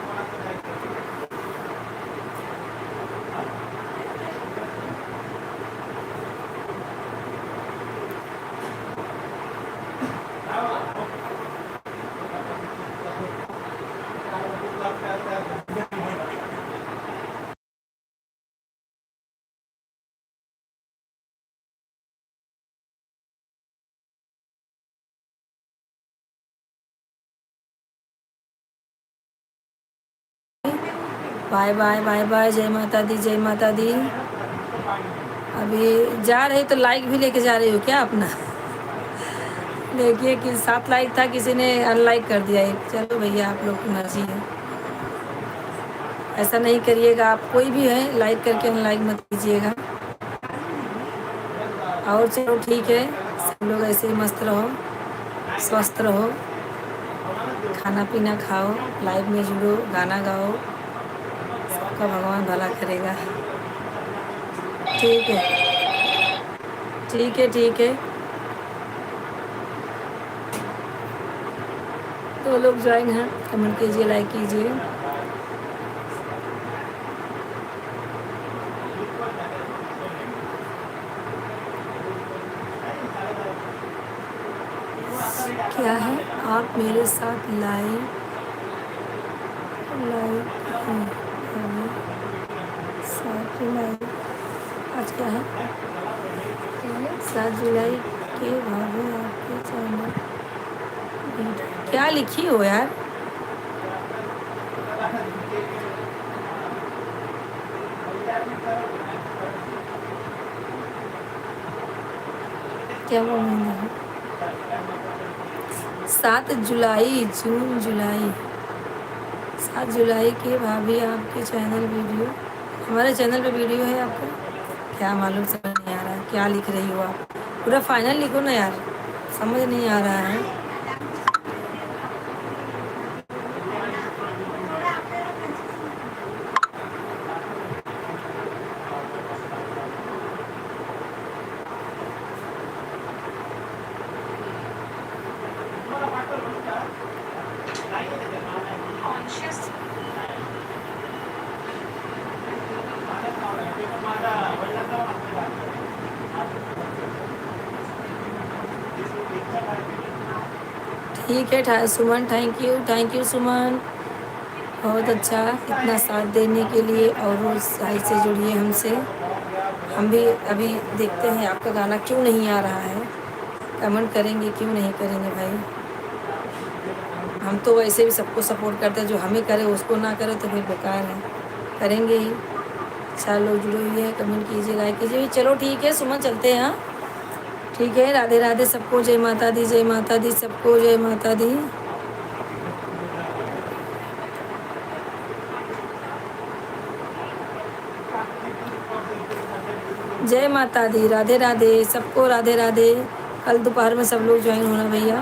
बाय बाय बाय बाय, जय माता दी जय माता दी। अभी जा रहे तो लाइक भी लेके जा रही हो क्या अपना? देखिए कि 7 लाइक था, किसी ने अनलाइक कर दिया एक। चलो भैया आप लोग की मर्जी है, ऐसा नहीं करिएगा। आप कोई भी है लाइक करके अनलाइक मत कीजिएगा। और चलो ठीक है, सब लोग ऐसे ही मस्त रहो, स्वस्थ रहो, खाना पीना खाओ, लाइव में जुड़ो, गाना गाओ, सबका भगवान भला करेगा। ठीक है ठीक है। तो लोग ज्वाइन हैं, कमेंट कीजिए, लाइक कीजिए। क्या है आप मेरे साथ लाइव 7 जुलाई, आज क्या है? 7 जुलाई के भावे आपके चैनल। क्या लिखी हो यार? क्या वो महीना है? 7 जुलाई, जून जुलाई, 7 जुलाई के भाभी आपके चैनल वीडियो। हमारे चैनल पे वीडियो है आपका? क्या मालूम, समझ नहीं आ रहा है क्या लिख रही हो आप। पूरा फाइनल लिखो ना यार, समझ नहीं आ रहा है। कॉन्शियस ठीक है सुमन, थैंक यू सुमन, बहुत अच्छा इतना साथ देने के लिए। और रोज़ साइड से जुड़िए हमसे। हम भी अभी देखते हैं आपका गाना क्यों नहीं आ रहा है, कमेंट करेंगे, क्यों नहीं करेंगे भाई। हम तो वैसे भी सबको सपोर्ट करते हैं, जो हमें करे उसको ना करे तो फिर बेकार है, करेंगे ही। 4 लोग जुड़े हुए हैं, कमेंट कीजिए, लाइक कीजिए। चलो ठीक है सुमन, चलते हैं। हाँ ठीक है, राधे राधे सबको, जय माता दी सबको, जय माता दी। जय माता दी, राधे राधे सबको, राधे राधे। कल दोपहर में सब लोग ज्वाइन होना भैया।